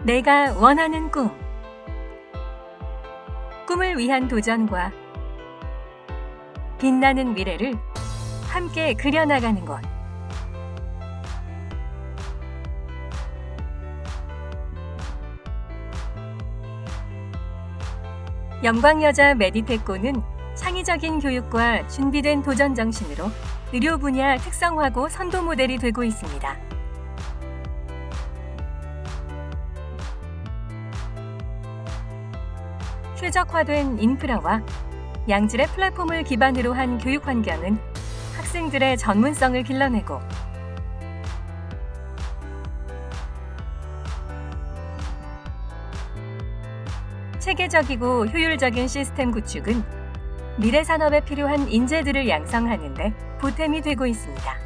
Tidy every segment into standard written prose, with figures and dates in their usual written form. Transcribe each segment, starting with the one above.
내가 원하는 꿈. 꿈을 위한 도전과 빛나는 미래를 함께 그려나가는 곳. 영광여자 메디테코는 창의적인 교육과 준비된 도전 정신으로 의료 분야 특성화고 선도 모델이 되고 있습니다. 최적화된 인프라와 양질의 플랫폼을 기반으로 한 교육 환경은 학생들의 전문성을 길러내고 체계적이고 효율적인 시스템 구축은 미래 산업에 필요한 인재들을 양성하는 데 보탬이 되고 있습니다.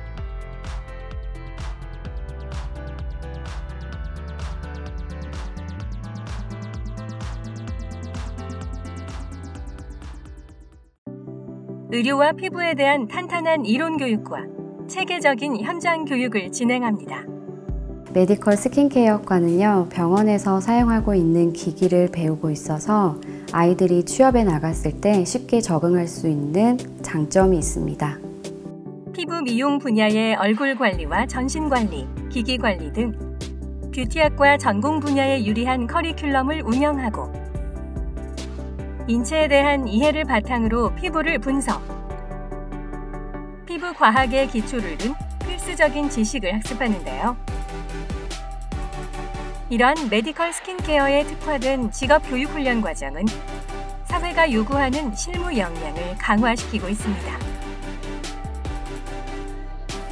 의료와 피부에 대한 탄탄한 이론 교육과 체계적인 현장 교육을 진행합니다. 메디컬 스킨케어과는요, 병원에서 사용하고 있는 기기를 배우고 있어서 아이들이 취업에 나갔을 때 쉽게 적응할 수 있는 장점이 있습니다. 피부 미용 분야의 얼굴 관리와 전신 관리, 기기 관리 등 뷰티학과 전공 분야에 유리한 커리큘럼을 운영하고 인체에 대한 이해를 바탕으로 피부를 분석, 피부 과학의 기초를 둔 필수적인 지식을 학습하는데요. 이런 메디컬 스킨케어에 특화된 직업교육훈련 과정은 사회가 요구하는 실무 역량을 강화시키고 있습니다.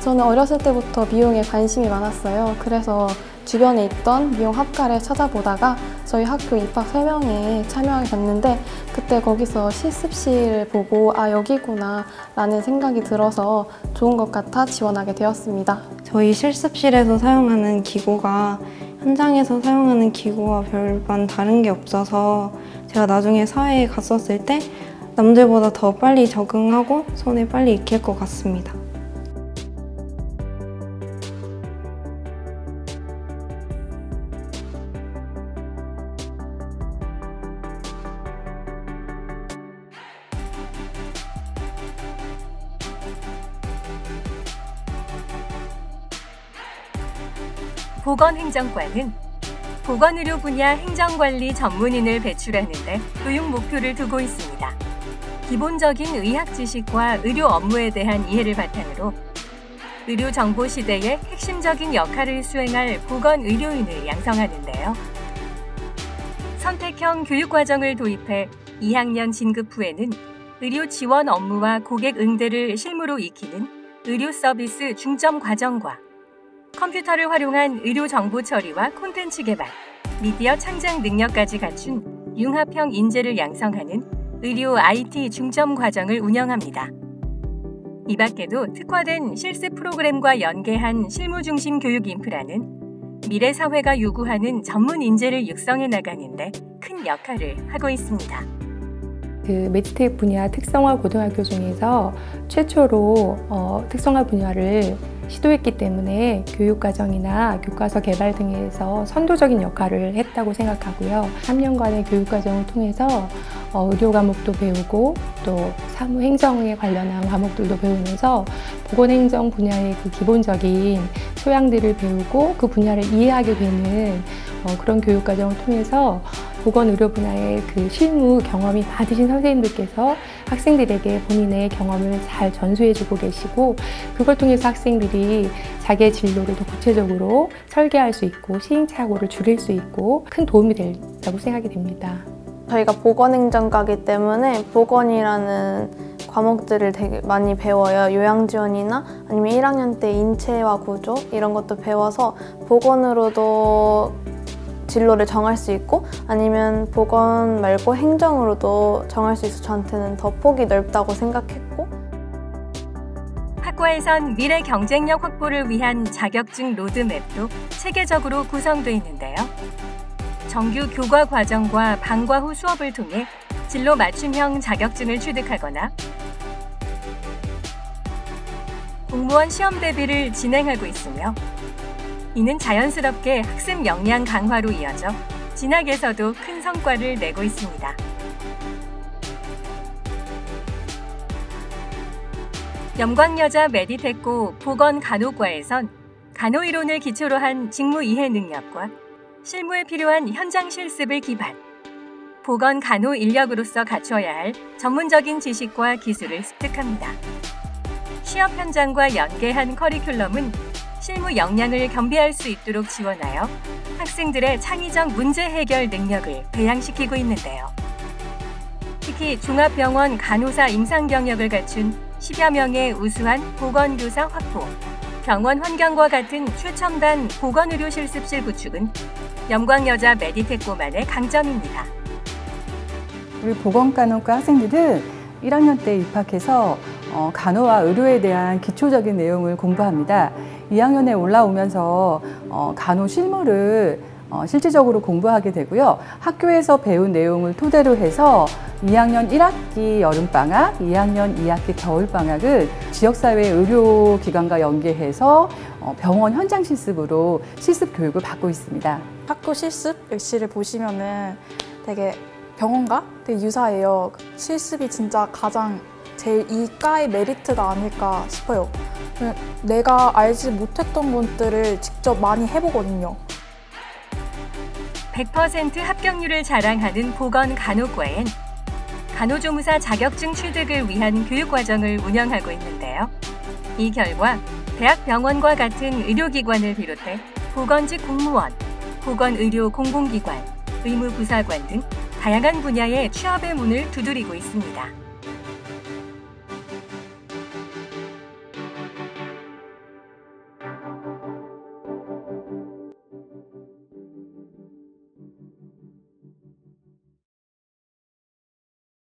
저는 어렸을 때부터 미용에 관심이 많았어요. 그래서 주변에 있던 미용 학과를 찾아보다가 저희 학교 입학 설명회에 참여하게 됐는데 그때 거기서 실습실을 보고 아 여기구나 라는 생각이 들어서 좋은 것 같아 지원하게 되었습니다. 저희 실습실에서 사용하는 기구가 현장에서 사용하는 기구와 별반 다른 게 없어서 제가 나중에 사회에 갔었을 때 남들보다 더 빨리 적응하고 손에 빨리 익힐 것 같습니다. 보건행정과는 보건의료 분야 행정관리 전문인을 배출하는 데 교육 목표를 두고 있습니다. 기본적인 의학 지식과 의료 업무에 대한 이해를 바탕으로 의료 정보 시대의 핵심적인 역할을 수행할 보건의료인을 양성하는데요. 선택형 교육과정을 도입해 2학년 진급 후에는 의료 지원 업무와 고객 응대를 실무로 익히는 의료 서비스 중점 과정과 컴퓨터를 활용한 의료 정보 처리와 콘텐츠 개발, 미디어 창작 능력까지 갖춘 융합형 인재를 양성하는 의료 IT 중점 과정을 운영합니다. 이 밖에도 특화된 실습 프로그램과 연계한 실무 중심 교육 인프라는 미래 사회가 요구하는 전문 인재를 육성해 나가는 데 큰 역할을 하고 있습니다. 메디텍 분야 특성화 고등학교 중에서 최초로 특성화 분야를 시도했기 때문에 교육과정이나 교과서 개발 등에서 선도적인 역할을 했다고 생각하고요. 3년간의 교육과정을 통해서 의료 과목도 배우고 또 사무행정에 관련한 과목들도 배우면서 보건행정 분야의 그 기본적인 소양들을 배우고 그 분야를 이해하게 되는 그런 교육과정을 통해서 보건의료 분야의 그 실무 경험이 많으신 선생님들께서 학생들에게 본인의 경험을 잘 전수해주고 계시고 그걸 통해서 학생들이 자기의 진로를 더 구체적으로 설계할 수 있고 시행착오를 줄일 수 있고 큰 도움이 된다고 생각이 됩니다. 저희가 보건행정과이기 때문에 보건이라는 과목들을 되게 많이 배워요. 요양지원이나 아니면 1학년 때 인체와 구조 이런 것도 배워서 보건으로도 진로를 정할 수 있고 아니면 보건 말고 행정으로도 정할 수 있어서 저한테는 더 폭이 넓다고 생각했고 학과에선 미래 경쟁력 확보를 위한 자격증 로드맵도 체계적으로 구성되어 있는데요. 정규 교과 과정과 방과 후 수업을 통해 진로 맞춤형 자격증을 취득하거나 공무원 시험 대비를 진행하고 있으며 이는 자연스럽게 학습 역량 강화로 이어져 진학에서도 큰 성과를 내고 있습니다. 영광여자 메디테코 보건간호과에선 간호이론을 기초로 한 직무 이해 능력과 실무에 필요한 현장 실습을 기반, 보건간호 인력으로서 갖춰야 할 전문적인 지식과 기술을 습득합니다. 취업 현장과 연계한 커리큘럼은 실무 역량을 겸비할 수 있도록 지원하여 학생들의 창의적 문제 해결 능력을 배양시키고 있는데요. 특히 종합병원 간호사 임상 경력을 갖춘 10여 명의 우수한 보건교사 확보, 병원 환경과 같은 최첨단 보건의료 실습실 구축은 영광여자 메디테코만의 강점입니다. 우리 보건간호과 학생들은 1학년 때 입학해서 간호와 의료에 대한 기초적인 내용을 공부합니다. 2학년에 올라오면서 간호 실무를 실질적으로 공부하게 되고요. 학교에서 배운 내용을 토대로 해서 2학년 1학기 여름방학, 2학년 2학기 겨울방학은 지역사회 의료기관과 연계해서 병원 현장 실습으로 실습 교육을 받고 있습니다. 학교 실습 역시를 보시면은 되게 병원과 되게 유사해요. 실습이 진짜 가장 제일 이 과의 메리트가 아닐까 싶어요. 내가 알지 못했던 것들을 직접 많이 해보거든요. 100% 합격률을 자랑하는 보건간호과엔 간호조무사 자격증 취득을 위한 교육과정을 운영하고 있는데요. 이 결과 대학병원과 같은 의료기관을 비롯해 보건직 공무원, 보건의료 공공기관, 의무부사관 등 다양한 분야의 취업의 문을 두드리고 있습니다.